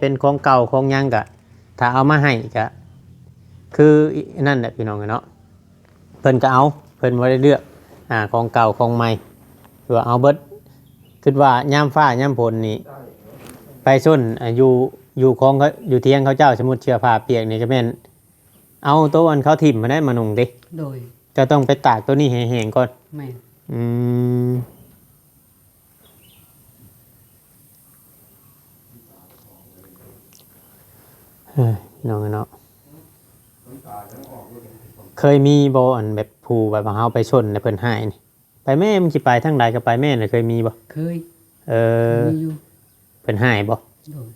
เป็นของเก่าของยังกะถ้าเอามาให้กะคือนั่นแหละพี่น้องเนาะเพิ่นก็เอาเพิ่นบ่ได้เลือกของเก่าของใหม่หรือเอาเบิดคิดว่ายามฟ้ายามฝนนี่ไปส้นอยู่ของเขาอยู่เที่ยงเขาเจ้าสมมุติเสื้อผ้าเปียกนี่ก็แม่นเอาตัวอันเขาถิ่มมาได้มานุ่งดิโดยจะต้องไปตากตัวนี้ให้แห้งก่อนแม่นน้องเนาะเคยมีบ่อันแบบผู้แบบเฮาไปชนในเพิ่นให้นี่ไปแม่มันสิไปทางใดก็ไปแม่น่ะเคยมีบ่เคยมีอยู่เพิ่นให้บ่โดย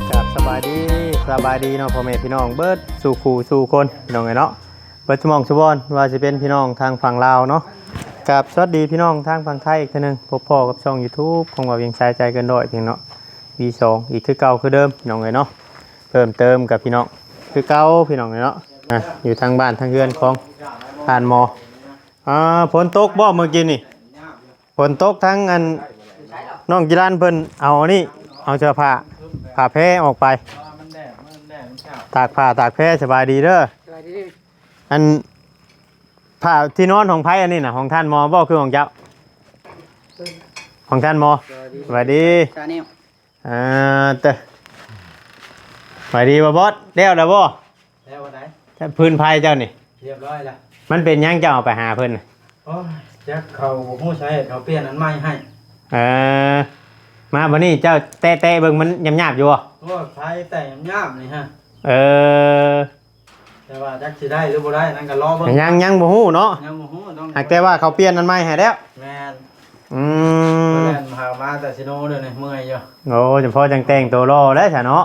ครับสบายดีเนาะพ่อแม่พี่น้องเบิดสู่คู่สู่คนน้องเนาะเบิดชั่วโมงชั่วโมงว่าสิเป็นพี่น้องทางฝั่งลาวเนาะกับสวัสดีพี่น้องทางฝั่งไทยอีกทีนึงพบพ่อกับช่อง YouTube ของเราเวียงชายใจเกินร้อยพี่น้อง V2 อีกคือเก่าคือเดิมพี่น้องเนาะเพิ่มเติมกับพี่น้องคือเก่าพี่น้องเนาะอยู่ทางบ้านทางเรือนของผ่านมฝนตกบ่เมื่อกี้นี่ฝนตกทั้งอันน้องกีฬานเพิ่นเอานี่เอาเสื้อผ้าแพร่ออกไปตากผ้าตากแพร่สบายดีเด้ออันผ้าที่นอนของไผอันนี้น่ะของท่านมอบ่คือของเจ้าของท่านมอสวัสดีสวัสดีบ่บอสแล้วบ่แล้ววันไหนพื้นไผเจ้านี่เรียบร้อยแล้วมันเป็นยังเจ้าเอาไปหาเพิ่นโอ้ยจักเขาหูใช้เขาเปลี่ยนอันใหม่ให้มาบัดนี้เจ้าแตะเบิ่งมันหยาบๆอยู่บ่โอ้ใช้แต่ย่ำนี่ฮะแต่ว่าจักสิได้หรือบ่ได้นั่นก็รอเบิ่งยังบ่ฮู้เนาะยังบ่ฮู้ต้องหากแต่ว่าเขาเปลี่ยนอันใหม่ให้แล้วแม่นแล่นมาแต่ซิโนเด้อนี่เมื่อยอยู่โอ้เฉพาะจังแต่งตัวรอแล้วซะเนาะ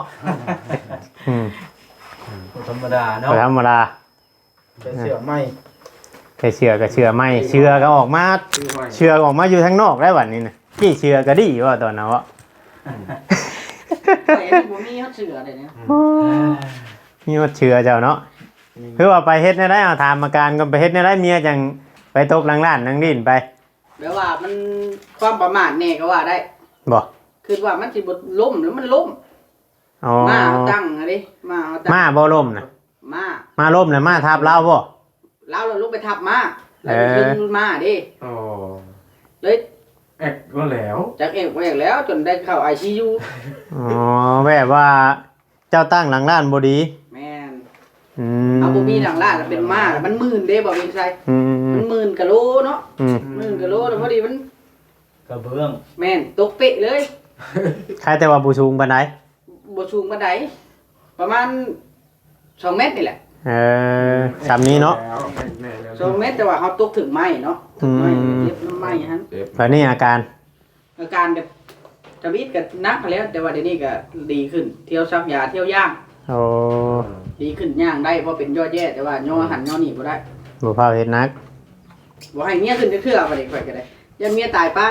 ธรรมดาเนาะธรรมดาเป็นเสื้อใหม่แค่เชือก็เชือใหม่เชือก็ออกมาอยู่ทางนอกแล้วบัดนี้น่ะกี่เชือก็ดีว่าตอนนั้นว่าบ่มีเฮาเสือได้เนี่ยมีว่าเชือเจ้าเนาะคือว่าไปเฮ็ดได้เอาถามอาการก็ไปเฮ็ดได้เมียจังไปตบหลังร้านนั่งดิ้นไปแปลว่ามันความประมาทแน่ก็ว่าได้บ่คือว่ามันสิบ่ล้มแล้วมันล้มมาเอาตั้งอะดิมาบ่ล้มน่ะมาล้มน่ะมาทับเราบ่เราลงไปทับมาแล้วขึ้นมาดิเลยแอกก็แล้วจากเอกแล้วจนได้เข้า ICU แบบว่าเจ้าตั้งหลังร้านบ่ดีแม่นเอาบ่มีหลังร้านเป็นมามันหมื่นเด้บ่เป็นไสมันหมื่นกะโลเนาะหมื่นกะโลแล้วพอดีมันกระเบื้องแม่นตกเป๊ะเลยใครแต่ว่าบ่สูงปานใดบ่สูงปานใดประมาณ2เมตรนี่แหละสามนี้เนาะ2เมตรแต่ว่าเฮาตกถึงไม้เนาะไม้เย็บน้ำไม้ฮะแล้วนี่อาการก็จะวิตก็นักแล้วแต่ว่าเดี๋ยวนี้ก็ดีขึ้นเที่ยวซักยาเที่ยวย่างดีขึ้นย่างได้เพราะเป็นยอดแย่แต่ว่าย่อหันย่อหนีบ่ได้บ่พาเฮ็ดนักบ่ให้เมียขึ้นจะเทื่อบ่ได้ข่อยก็ได้อย่าเมียตายปะ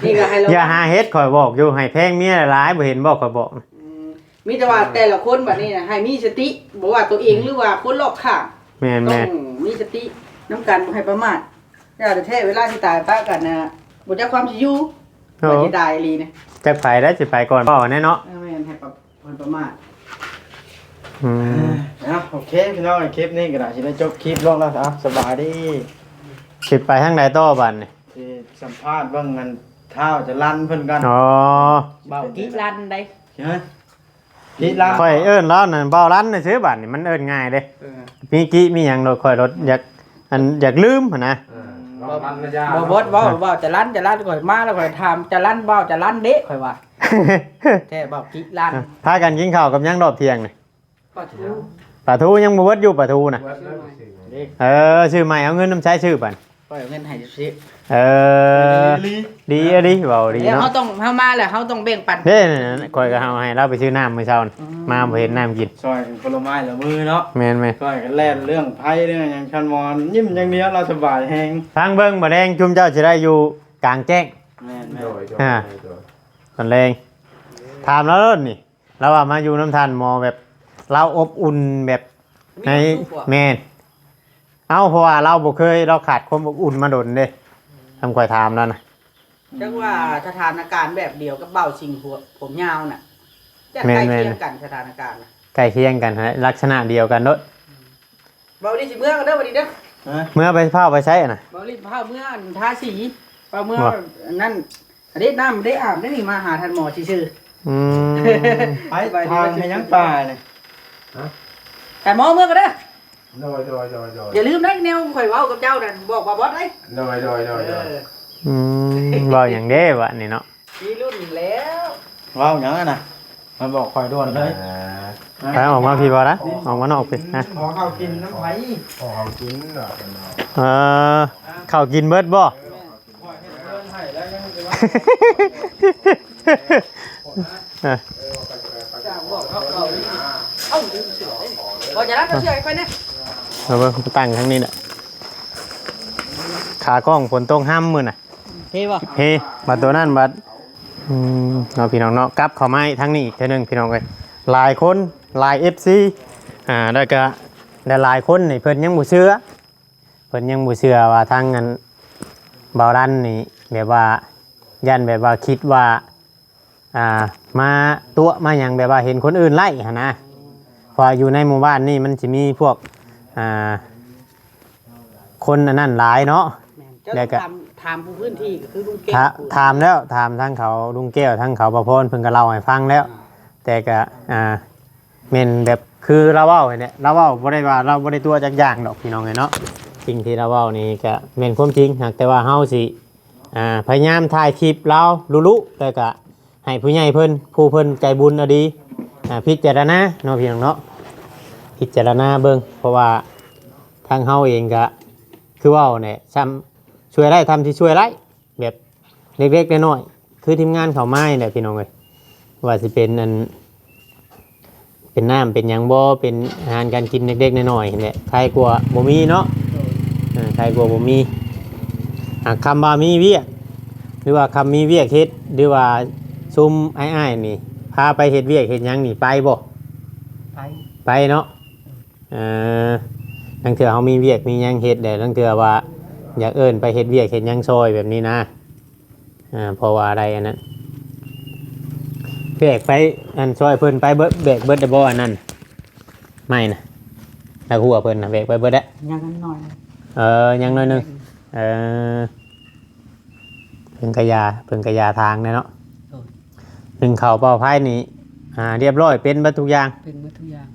นี่ก็ให้เราอย่าหาเฮ็ดข่อยบอกอยู่ให้แพงเมียหลายบ่เห็นบ่ข่อยบอกมีแต่ว่าแต่ละคนบัดนี้นะให้มีสติบ่ว่าตัวเองหรือว่าคนรอบข้างแม่นต้องมีสติน้ำกันบ่ให้ประมาทอย่าแท้เวลาที่ตายปะกันน่ะบ่จักความสิอยู่บ่สิตายอีหลีนะจักไปแล้วสิไปก่อนบ่แน่เนาะแม่นให้ประมาทโอเคพี่น้องคลิปนี้ก็ได้สิได้จบคลิปลงแล้วครับสบายดีสิไปทางใดต่อบัดนี่สิสัมภาษณ์เบิ่งมันเท้าจะลั่นเพิ่นกันเบากี้ลั่นได้ใช่มั้ยกี้ลั่นค่อยเอิ้นแล้วนั่นเบาลั่นซื่อบัดนี่มันเอิ้นง่ายเด้มีกี้มีหยังโดยค่อยรถอยากลืมหั่นนะบ่จะลั่นข่อยมาแล้วข่อยถามจะลั่นเบาจะลั่นเด้ข่อยว่าแท้เบากี้ลั่นพากันกินข้าวกับหยังรอบเที่ยงนี่ปลาทูยังบ่เบิดอยู่ปลาทูน่ะชื่อใหม่เอาเงินนำใช้ชื่อบัดปล่อยเงินให้ซื้อดีเว้าดีเนาะเฮามาแล้วเฮาต้องแบ่งปันเด้ข่อยก็เฮาให้เราไปซื้อน้ำมื้อเช้ามาบ่เห็นน้ำกินซอยผลไม้ละมือเนาะแม่นซอยกันแล่นเรื่องไผเรื่องหยังชันมอนยิ้มอย่างเดียวเราสบายแฮงทางเบิ่งบ่แดงจุ่มเจ้าสิได้อยู่กลางแจ้งแม่นตอนแรงถามแล้วนี่เราว่ามาอยู่น้ำทานหมอแบบเราอบอุ่นแบบในแม่น เอ้าเพราะว่าเราบ่เคยเราขาดความอบอุ่นมาโดนเด้ทำคอยถามนั่นน่ะ จังว่าสถานการณ์แบบเดียวกับเบาชิงหัวผมยาวน่ะจะใกล้เคียงกันสถานการณ์น่ะ ใกล้เคียงกันฮะลักษณะเดียวกันเด้อ เบาดิสิเมื่อกันเด้อวันนี้เด้อ เมื่อไปเผาไปใช้น่ะ เบาดิพาเมื่อทาสีพาเมื่อนั่นอันนี้น้ำได้อาบได้นี่มาหาท่านหมอชื่อ อืม ไปทางให้ยังป่าเนี่ย ๆท่านหมอเมื่อกันเด้อ โดย อย่าลืมนะแนวข่อยเว้ากับเจ้านั่นบอกว่าบอสเด้ โดย อืมบ่อย่างเด้วะนี่เนาะ มีรุ่นแล้ว ว้าวหยังอ่ะนะมันบอกคอยด่วนเลย ไปออกมาพี่บ่ละออกมานอกพี่นะ ขอข้าวกินน้ำไผ่ พอเขากินหรอก เออข้าวกินเบิดบ่ จ้าบอกเขาดิเอ้าลืมเสือได้นี่บ่จะรับเสือไปนะ เอาเบิ่งตั้งทางนี้น่ะขากล้องฝนตกห้ามมื้อน่ะ เท่บ่ เฮ้บัดตัวนั้นบัดเนาะพี่น้องเนาะกลับเข้ามาอีกทางนี้อีกเทื่อนึงพี่น้องเอ้ยหลายคนหลาย FC แล้วก็ได้หลายคนนี่เพิ่นยังบ่เชื่อเพิ่นยังบ่เชื่อว่าทางนั้นเบาดันนี่แบบว่ายันแบบว่าคิดว่ามาตัวมาหยังแบบว่าเห็นคนอื่นไล่หั่นนะเพออยู่ในหมู่บ้านนี่มันสิมีพวกคนอันนั้นหลายเนาะ เจ้าต้องถามผู้พื้นที่ก็คือลุงเก่ง ถามแล้วถามทั้งเขาลุงแก้วทั้งเขาประพลเพิ่นก็เล่าให้ฟังแล้ว แต่ก็เม่นแบบคือเราเว้าเนี่ยเราเว้าบ่ได้ว่าเราบ่ได้ตัวจักอย่างดอกพี่น้องเนาะสิ่งที่เราเว้านี่ก็แม่นความจริงหากแต่ว่าเฮาสิพยายามถ่ายคลิปเราลุๆแต่ก็ให้ผู้ใหญ่เพิ่นผู้เพิ่นใจบุญเอาดีพิจารณาเนาะพี่น้องเนาะพิจารณาเบิ่งเพราะว่าทางเฮาเองก็คือเว้าเนี่ยซ้ำช่วยได้ทำที่ช่วยได้แบบเล็กๆน้อยๆคือทีมงานเขาไม้เนี่ยพี่น้องเอ้ยว่าสิเป็นอันเป็นน้ำเป็นหยังบ่เป็นอาหารการกินเล็กๆน้อยๆเนี่ยใครกลัวบ่มีเนาะใครกลัวบ่มีคำว่ามีเวียกหรือว่าคำมีเวียกเฮ็ดหรือว่าซุ่มอ้ายๆนี่พาไปเฮ็ดเวียกเฮ็ดหยังนี่ไปบ่ ไปเนาะลังเถื่อเขามีเวียกมีหยังเฮ็ดแต่ลังเถื่อว่าอยากเอิ้นไปเฮ็ดเวียกเฮ็ดหยังซอยแบบนี้นะเพราะว่าอะไรอันนั้นแบกไปอันซอยเพิ่นไปแบกเบิดได้บ่อันนั้นไม่นะถ้าหัวเพิ่นน่ะแบกไปเบิดได้ ยังกันหน่อย ยังน้อยหนึงเพิ่นกะยาทางเนาะหนึ่งเข้าเป้าไผ่นี่เรียบร้อยเป็นเบิดทุกอย่าง เป็นหมดทุกอย่าง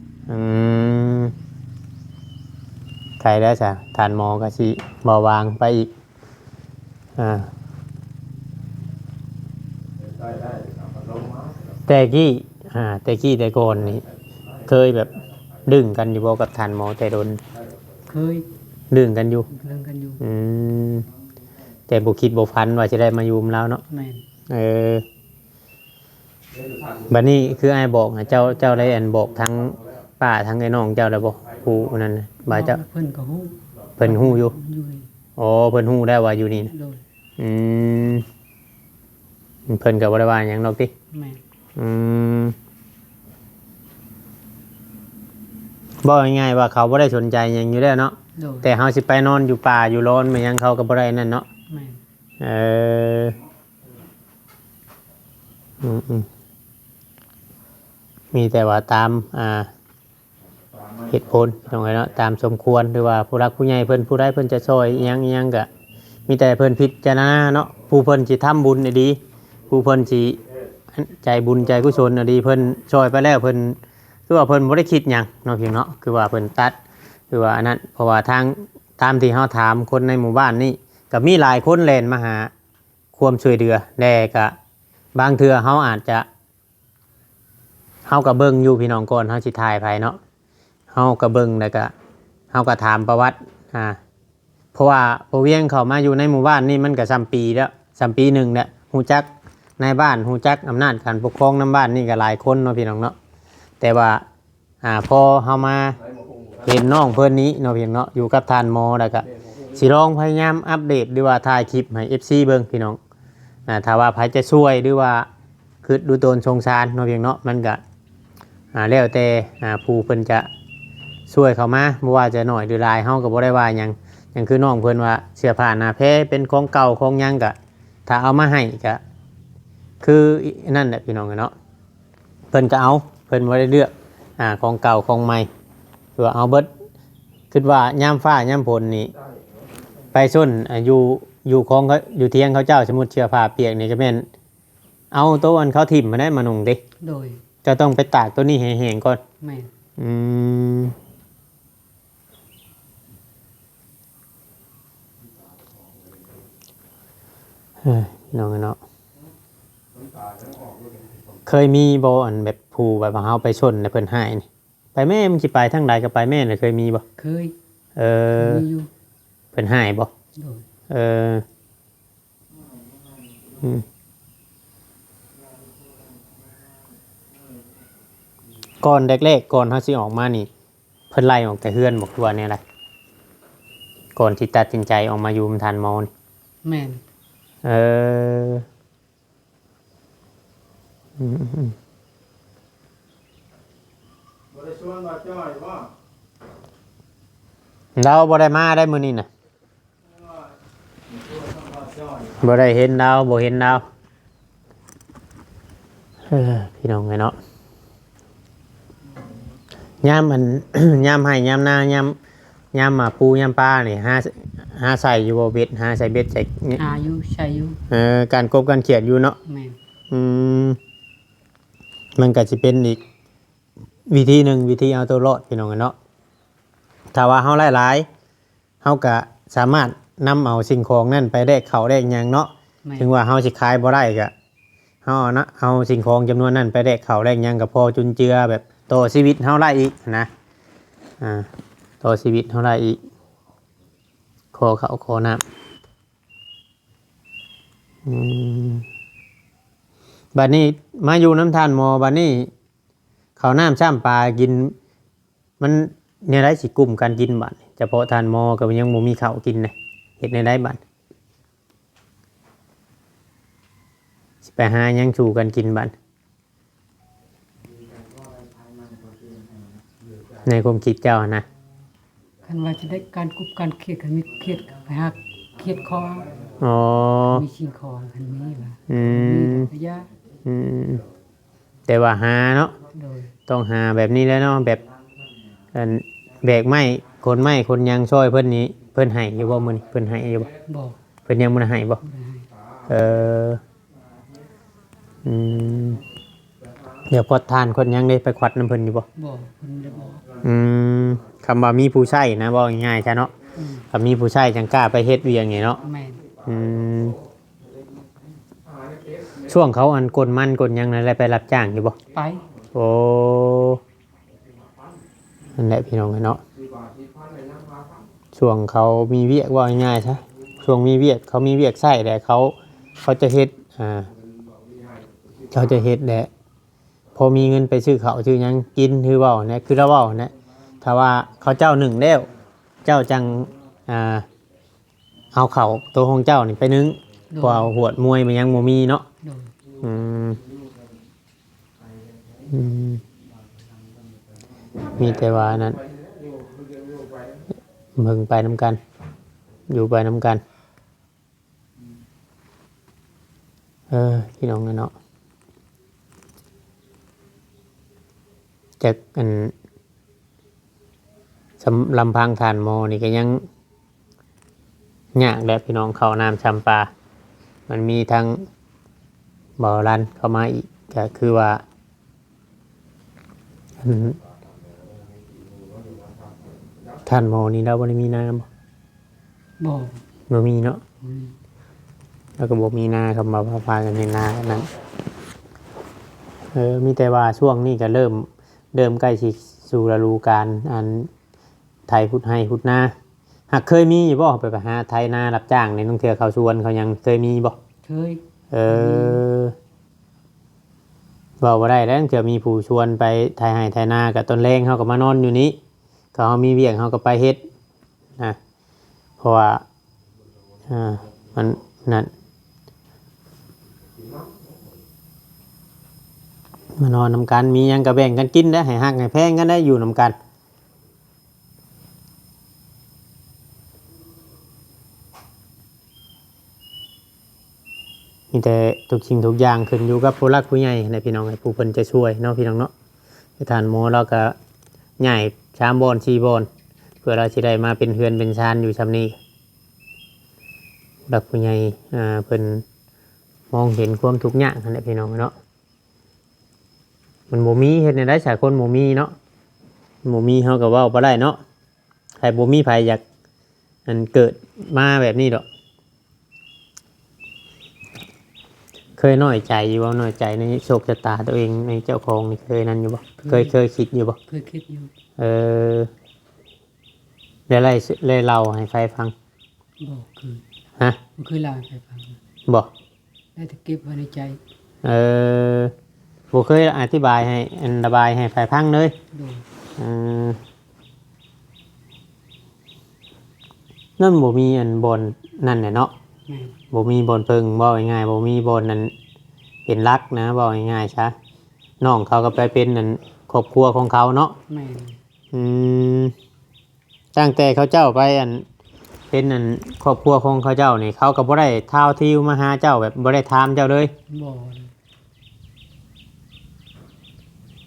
ใครได้จ้ะทานหมอก็สิเบาบางไปอีกแต่ก่อนนี่เคยแบบดึงกันอยู่บ่กับทานหมอแต่โดน เคย ดึงกันอยู่ เรื่องกันอยู่ แต่บุคิดบุพันว่าจะได้มาอยู่มแล้วเนาะ แม่น บัดนี้คือไอ้บอกนะเจ้าได้อันบอกทั้งป้าทั้งไอ้น้องเจ้าได้บอกผู้นั้นน่ะบ่าเจ้า เพิ่นก็ฮู้ เพิ่นฮู้อยู่ อยู่นี่ อ๋อเพิ่นฮู้ได้ว่าอยู่นี่นะ โดย อืมเพิ่นก็บ่ได้ว่าหยังดอกติ แม่น อืมบอกง่ายๆว่าเขาบ่ได้สนใจหยังอยู่แล้วเนาะ โดย แต่เฮาสิไปนอนอยู่ป่าอยู่ร้อนมันหยังเขาก็บ่ได้นั่นเนาะ แม่น มีแต่ว่าตามเหตุผลตรงไหนเนาะตามสมควรหรือว่าผู้รักผู้ใหญ่เพิ่นผู้ใดเพิ่นจะช่วยอิหยังก็มีแต่เพิ่นพิจารณาเนาะผู้เพิ่นสิทำบุญได้ดีผู้เพิ่นสิใจบุญใจกุศลได้ดีเพิ่นช่วยไปแล้วเพิ่นคือว่าเพิ่นบ่ได้คิดหยังเนาะพี่เนาะคือว่าเพิ่นตัดคือว่าอันนั้นเพราะว่าทางตามที่เฮาถามคนในหมู่บ้านนี่ก็มีหลายคนแล่นมาหาความช่วยเหลือแต่ก็บางเทื่อเฮาอาจจะเฮาก็เบิ่งอยู่พี่น้องก่อนเฮาสิถ่ายไปเนาะเฮาก็เบิ่งแล้วก็เฮาก็ถามประวัติเพราะว่าพอเวียงเข้ามาอยู่ในหมู่บ้านนี่มันก็3ปีแล้ว3ปีหนึงแล้วฮู้จักในบ้านฮู้จักอำนาจการปกครองนำบ้านนี่ก็หลายคนเนาะพี่น้องเนาะแต่ว่าพอเฮามาเห็นน้องเพิ่นนี้เนาะพี่น้องเนาะอยู่กับท่านหมอแล้วก็สิลองพยายามอัปเดตหรือว่าถ่ายคลิปให้ FC เบิ่งพี่น้องถ้าว่าไผจะช่วยหรือว่าคือดูตนสงสารเนาะพี่น้องเนาะมันก็แล้วแต่ผู้เพิ่นจะ ช่วยเขามาบ่ว่าจะน้อยหรือหลายเฮาก็บ่ได้ว่าหยังคือน้องเพิ่นว่าเสื้อผ้าหน้าแพรเป็นของเก่าของหยังก็ถ้าเอามาให้ก็คือนั่นแหละพี่น้องเนาะเพิ่นก็เอาเพิ่นบ่ได้เลือกของเก่าของใหม่ตัวเอาเบิดคิดว่ายามฟ้ายามฝนนี่ไปส้นอยู่ของเขาอยู่เที่ยงเขาเจ้าสมมุติเสื้อผ้าเปียกนี่ก็แม่นเอาตัวอันเขาถิ่มมาได้มานุ่งดิ โดย จะต้องไปตากตัวนี้ให้แห้งก่อน แม่น อืมเฮ้ยน้องเนาะเคยมีบ่อันแบบผู้แบบว่าเฮาไปชนแล้วเพิ่นให้นี่ไปแม่มึงสิไปทางใดก็ไปแม่น่ะเคยมีบ่ เคย เออ มีอยู่ เพิ่นให้บ่ โดย เอออืมก่อนแรกๆก่อนเฮาสิออกมานี่เพิ่นไล่ออกแต่เฮือนบอกว่าแนี่แหละก่อนที่ตัดสินใจออกมาอยู่มทันมอนี่ แม่น เอออืม บ่ได้ชวนมาจ้อยว่า เราบ่ได้มาได้มื้อนี้น่ะบ่ได้เห็นดาวบ่เห็นดาวพี่น้องไงเนาะยามมัน ยามให้ยามหน้ายามมาปูยามปลานี่หาใส่อยู่บ่เบ็ดหาใส่เบ็ดใส่ อายุใช้อยู่ การกบการเขียดอยู่เนาะ แม่น อืมมันก็สิเป็นอีกวิธีหนึ่งวิธีเอาตัวรอดพี่น้องกันเนาะถ้าว่าเฮาหลายๆเฮาก็สามารถนำเอาสิ่งของนั่นไปได้เขาได้หยังเนาะ แม่น ถึงว่าเฮาสิขายบ่ได้ก็เฮาเอาสิ่งของจำนวนนั้นไปได้เขาได้หยังก็พอจุนเจือแบบต่อชีวิตเฮาได้อีกนะต่อชีวิตเฮาได้อีกขอข้าวขอน้ำบัดนี้มาอยู่น้ำทานหมอบัดนี้ข้าวน้ำช่ำปลากินมันเนี่ยได้สิกลุ่มการกินบัดเฉพาะทานหมอก็ยังบ่มีข้าวกินนะเฮ็ดในได้บัดสิไปหาหยังสู่กันกินบัดในความคิดเจ้านะ คันว่าจะได้การกุบการเครียดคันมีเครียดก็ไปหาเครียดคอ อ๋อ มีสิ่งของคันนี้ว่า อืม ระยะ อืมแต่ว่าหาเนาะ โดย ต้องหาแบบนี้แล้วเนาะแบบอันแบกไม้คนยังช่วยเพิ่นนี้เพิ่นให้อยู่บ่มื้อนี้เพิ่นให้อยู่บ่ บอก เพิ่นยังบ่ได้ให้บ่ บ่ได้ เอออืมเดี๋ยวพอทานคนยังได้ไปควัดน้ำเพิ่นอยู่บ่ บอกเพิ่นได้บอก อืมคำว่ามีผู้ใช้นะบ่ง่ายๆซะเนาะ อืม ถ้ามีผู้ใช้จังกล้าไปเฮ็ดเวียงนี่เนาะ แม่น อืมช่วงเขาอันกลมันกลยังอะไรไปรับจ้างอยู่บ่ ไป โอ้นั่นแหละพี่น้องเนาะช่วงเขามีเวียกว่าง่ายๆใช่ช่วงมีเวียกเขามีเวียกใส่แต่เขาจะเฮ็ดเขาจะเฮ็ดแหละพอมีเงินไปซื้อเขาวซื้อหยังกินคือเว้าเนี่ยคือเราเว้าเนี่ยถ้าว่าเขาเจ้าหนึ่งแล้วเจ้าจังเอาเขาตัวของเจ้านี่ไปนึ่ง โด พอเอาหวดมวยมันยังโมมีเนาะ โดย อืมอืมมีแต่ว่านั้นมึงไปน้ำกัน อยู่ไปน้ำกันพี่น้องกันเนาะจากอันลำพังฐานโมนี่ก็ยังยากแล้วพี่น้องเขาน้ำชำปลามันมีทั้งบ่อรันเข้ามาอีกก็คือว่าท่านโมนี่เราบ่ได้มีน้ำ บอก บ่มีเนาะ อืม แล้วก็บ่มีนาคำมาพากันในนานั้นมีแต่ว่าช่วงนี้ก็เริ่มใกล้สิสู่ฤดูกาลอันไทยพุทธให้พุทธนาหากเคยมีอยู่บ่ไปหาไทยนารับจ้างในต้องเทื่อเขาชวนเขายังเคยมีบ่ เคย บอกว่าได้แล้วเทื่อมีผู้ชวนไปไทยให้ไทยนากับต้นแรงเขาก็มานอนอยู่นี้เขามีเวียกเขาก็ไปเฮ็ดนะเพราะว่ามันนั่นมานอนนำกันมีหยังก็แบ่งกันกินได้ให้ฮักให้แพงกันได้อยู่นำกัน มีแต่ทุกสิ่งทุกอย่างขึ้นอยู่กับผู้หลักผู้ใหญ่ในพี่น้องให้ผู้เพิ่นจะช่วยเนาะพี่น้องเนาะให้ทานหมอเราก็ใหญ่3บอน4บอนเพื่อเราสิได้มาเป็นเฮือนเป็นชานอยู่ซำนี้ผู้หลักผู้ใหญ่เพิ่นมองเห็นความทุกข์ยากนั่นแหละพี่น้องเนาะมันบ่มีเฮ็ดได้สายคนบ่มีเนาะบ่มีเฮาก็เว้าบ่ได้เนาะใครบ่มีไผอยากอันเกิดมาแบบนี้ดอกเคยน้อยใจอยู่บ่น้อยใจในโชคชะตาตัวเองในเจ้าของนี่เคยนั่นอยู่บ่เคยคิดอยู่บ่ เคยคิดอยู่ เออได้เลยเล่าให้ใครฟัง บอกคือ ฮะ บ่เคยเล่าให้ใครฟัง บ่ ได้แต่เก็บไว้ในใจ เออบ่เคยอธิบายให้อันระบายให้ใครฟังเลย โดย เออนั่นบ่มีอันบนนั่นแหละเนาะ แม่น บ่มีบนเพิงบ่ง่ายๆบ่มีบนนั้นเป็นรักนะบ่ง่ายๆซะน้องเขาก็ไปเป็นนั่นครอบครัวของเขาเนาะ แม่น อืมตั้งแต่เขาเจ้าไปอันเป็นอันครอบครัวของเขาเจ้านี่เขาก็บ่ได้ท้าวทิวมาหาเจ้าแบบบ่ได้ถามเจ้าเลย บ่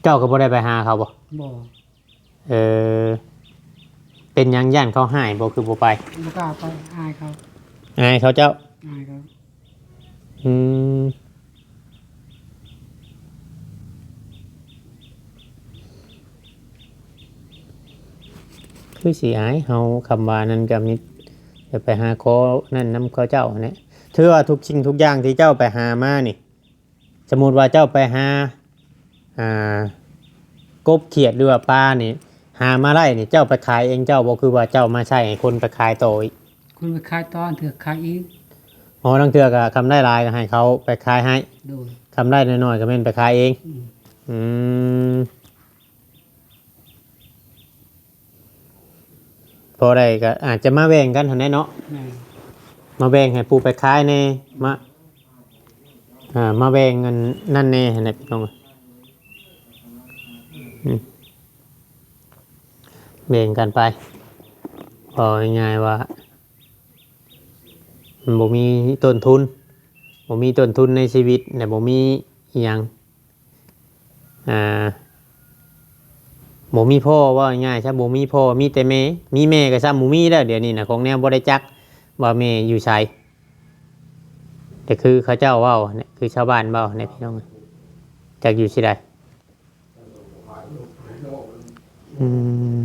เจ้าก็บ่ได้ไปหาเขาบ่ บ่ เออเป็นหยังย่านเขาหายบ่คือบ่ไป บ่กล้าไปอายเขา อายเขาเจ้า อายเขา อืมคือสิอายเฮาคำว่านั้นก็มีจะไปหาขอนั่นนำเขาเจ้าเนี่ยถือว่าทุกสิ่งทุกอย่างที่เจ้าไปหามานี่ สมมุติว่าเจ้าไปหาอ่ากบเขียดหรือว่าปลานี่ หามาได้นี่เจ้าไปขายเองเจ้าบ่คือว่าเจ้ามาใช้ให้คนไปขายต่ออีก คนไปขายตอนเถือกขายอีก อ๋อทั้งเทื่อก็คำได้หลายก็ให้เขาไปขายให้ โดย คำได้น้อยๆก็แม่นไปขายเอง อืม อืมพอได้ก็อาจจะมาแบ่งกันหั่นแหละเนาะ แม่น มาแบ่งให้ปูไปขายแน่มาแบ่งเงินนั่นแน่หั่นแหละพี่น้องอืมแบ่งกันไปพอง่ายๆว่ามันบ่มีต้นทุนบ่มีต้นทุนในชีวิตแต่บ่มีอิหยังบ่มีพ่อว่าง่ายๆใช่บ่มีพ่อมีแต่แม่มีแม่ก็ซ้ำบ่มีแล้วเดี๋ยวนี้นะของแนวบ่ได้จักว่าแม่อยู่ไสแต่คือเขาเจ้าเว้าเนี่ยคือชาวบ้านเว้าเนี่ยพี่น้องจักอยู่สิใดอืม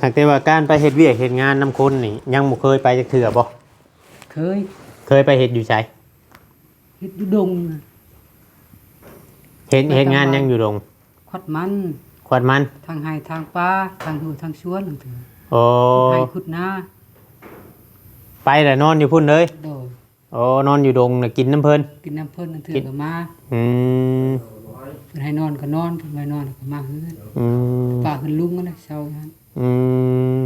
หากแต่ว่าการไปเฮ็ดเวียกเฮ็ดงานนำคนนี่ยังบ่เคยไปจักเทื่อบ่ เคย เคยไปเฮ็ดอยู่ไส เฮ็ดอยู่ดงน่ะ เฮ็ดงานยังอยู่ดง ขวัดมัน ขวดมัน ทางไห้ทางป่าทางหูทางสวนนั่นเถือ โอ้ ไห้ขุดนา ไปแต่นอนอยู่พุ่นเลย โดย โอ้นอนอยู่ดงน่ะกินน้ำเพิ่น กินน้ำเพิ่นนั่นเถือก็มา อืม เพิ่นให้นอนก็นอนเพิ่นไม่นอนก็มาเฮือน อืม ป้าเพิ่นลุงนั่นแหละเช้านั้น อืม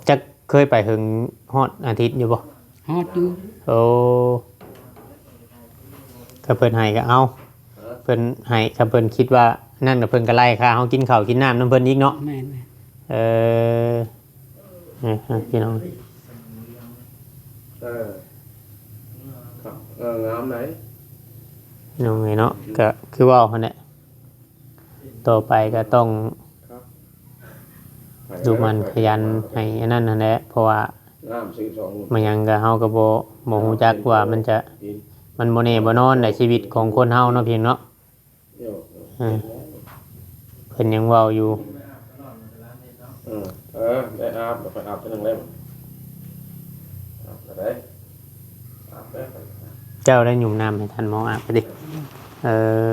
จะเคยไปถึงฮอดอาทิตย์อยู่บ่ ฮอดอยู่ โอ้ถ้าเพิ่นให้ก็เอาเพิ่นให้ถ้าเพิ่นคิดว่านั่นน่ะเพิ่นก็ไล่ค่ะเฮากินข้าวกินน้ำน้ำเพิ่นอีกเนาะ แม่น เออนี่พี่น้อง ครับงามไหน น้องไงเนาะก็คือว่าหั่นแหละต่อไปก็ต้องดูมันขยันให้อันนั้นนั่นแหละเพราะว่า งามสีสอง มันยังก็เฮาก็บ่ฮู้จักว่ามันจะมันบ่แน่บ่นอนในชีวิตของคนเฮาเนาะเพียงเนาะ เดี๋ยว เพิ่นยังเว้าอยู่ ได้อาบไปอาบไปหนึ่งเล่มอาบไปได้อาบได้ เจ้าได้หยุ่มน้ำให้ท่านหมออาบไปดิเออ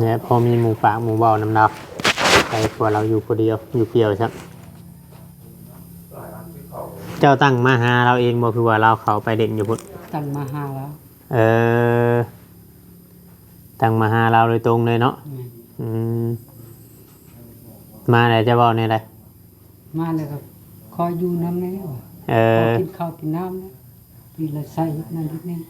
เนี่ยพอมีหมู่ปากหมู่เว้าน้ำดาวไปกว่าเราอยู่คนเดียวอยู่เปลี่ยวครับเจ้าตั้งมาหาเราเองบ่คือว่าเราเขาไปเด่นอยู่พุ่น ตั้งมาหาแล้ว เออตั้งมาหาเราโดยตรงเลยเนาะ แม่น อืมมาไหนจะบอกในไร มาแล้วก็คอยอยู่นำแน่ว่า เอ ขอ อ กินข้าวกินน้ำนะปีละใส่นั่นนิดนึง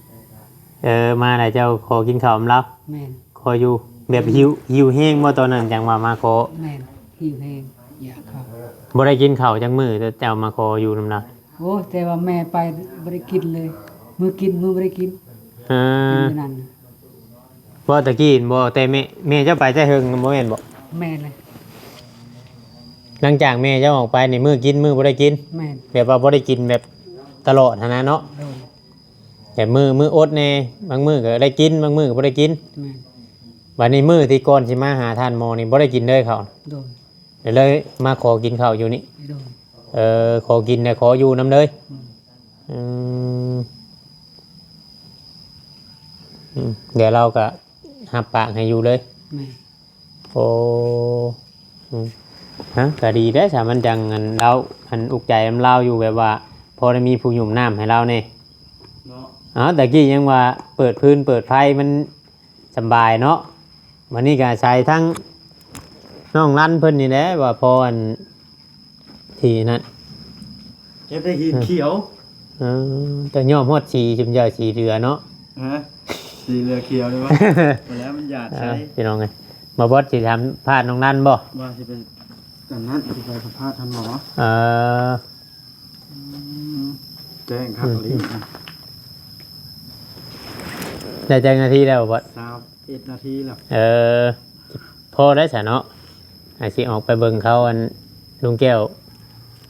อ มาแล้วเจ้าขอกินข้าวนำเรา แม่น ขออยู่แบบหิวแห้งบ่ตอนนั้นจังว่ามาขอ แม่นหิวแห้งอยากเข้า บ่ได้กินข้าวจังมื้อแต่เจ้ามาขออยู่นำเรา โอ้แต่ว่าแม่ไปบ่ได้กินเลยมื้อกินมื้อบ่ได้กิน เอ กิน อ อยู่นั่น บ่ตะกี้บ่แต่แม่เจ้าไปแต่เฮิงบ่แม่นบ่ แม่นเลย หลังจากแม่เจ้าออกไปนี่มื้อกินมื้อบ่ได้กิน แม่น แบบว่าบ่ได้กินแบบตลอดหั้นนะเนาะ โดน แต่มื้ออดแน่บางมื้อก็ได้กินบางมื้อก็บ่ได้กิน แม่น วันนี้มื้อที่ก่อนสิมาหาท่านหมอนี่บ่ได้กินเลยข้าว โดน เดี๋ยวเลยมาขอกินข้าวอยู่นี่ โดน ขอกินแต่ขออยู่นํเลย อืม อืมเดี๋ยวเราก็หับปากให้อยู่เลย แม่น โอ้ฮะก็ดีได้อสามันจังอันเราอันอุกใจนำเราอยู่แบบว่า พอได้มีผู้หยุ่มน้ำให้เราเนี่ย เนาะ อ๋อแต่กี้ยังว่าเปิดพื้นเปิดไฟมันสำบายเนาะวันนี้ก็ใช้ทั้งน้องลั่นเพิ่นนี่แหละว่าพออันทีนั้น เก็บได้หินเขียว แต่ย่อมฮอดสีจุ่มยาสีเรือเนาะ ฮะสีเหลือเขียวเลยวะมาแล้วมันหยาดใช้ พี่น้องไงมาบอสสิทำพลาดน้องลั่นบ่ ว่าสิเป็นอันนั้นสิไปสัมภาษณ์ท่านหมอ เออ แจ้งครับลิง ได้แจ้งหน้าที่แล้วบ่บอส 31 นาทีแล้ว พอได้สะเนาะอาจสิออกไปเบิ่งเขาอันลุงแก้ว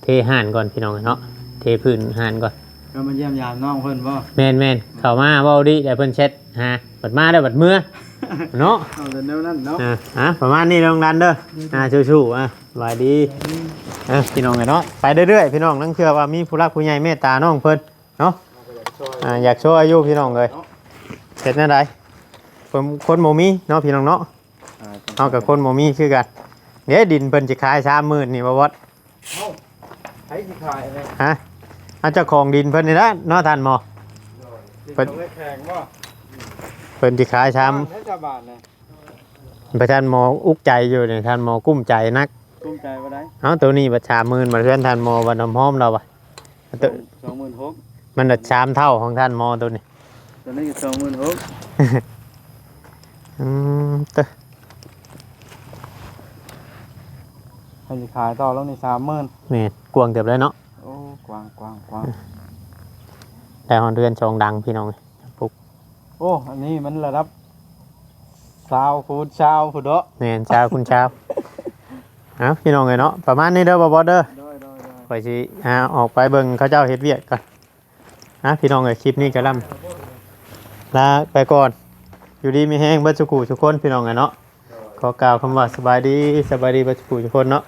เทห่านก่อนพี่น้องเนาะเทพื้นห่านก่อน ก็มาเยี่ยมยามน้องเพิ่นบ่ แม่นเข้ามาเว้าดิแต่เพิ่นเช็ดฮะบัดมาได้วบัดเมื่อเนาะ เอาแต่แนวนั้นเนาะ ประมาณนี้น้องดันเด้อสู้ๆสบายดีพี่น้องเนาะไปเรื่อยๆพี่น้องนั่งเชื่อว่ามีผู้รักผู้ใหญ่เมตตาน้องเพิ่นเนาะอยากช่วยอายุพี่น้องเลยเสร็จแน่ใดคนโมมีเนาะพี่น้องเนาะเอากับคนโมมีคือกันเดี๋ยวดินเพิ่นจะขาย30,000นี่บ่วัด ใช้สิขายเลย ฮะเอาเจ้าของดินเพิ่นนี่ละเนาะท่านหมอ เพิ่นแข่งบ่ เพิ่นสิขายชาม ให้ชาวบ้านเลย ประท่านหมออุกใจอยู่นี่ท่านหมอกุ้มใจนัก ภูมิใจบ่ได้ เอาตัวนี้บัด30,000มาเพื่อนท่านหมอวันน้ำหอมเราว่ะตัว 26,000 มันดัด3เท่าของท่านหมอตัวนี้ ตัวนี้26,000 ตัว ให้สิขายต่อแล้วนี่30,000 นี่กวงเกือบแล้วเนาะ โอ้กว้าง แต่หอนเรือนชองดังพี่น้องปุ๊ก โอ้อันนี้มันระดับ20ฟุต20ฟุตเด้อ เนี่ยเช้าคุณเช้าเอาพี่น้องเลยเนาะประมาณนี้เด้อบอสเด้อ ได้ ไปสิออกไปเบิ่งเขาเจ้าเฮ็ดเวียกก่อนนะพี่น้องเลยคลิปนี้ก็ล่ำลาไปก่อนอยู่ดีมีแห้งเบิดสุขุทุกคนพี่น้องเลยเนาะขอกล่าวคำว่าสบายดีเบิดสุขุทุกคนเนาะ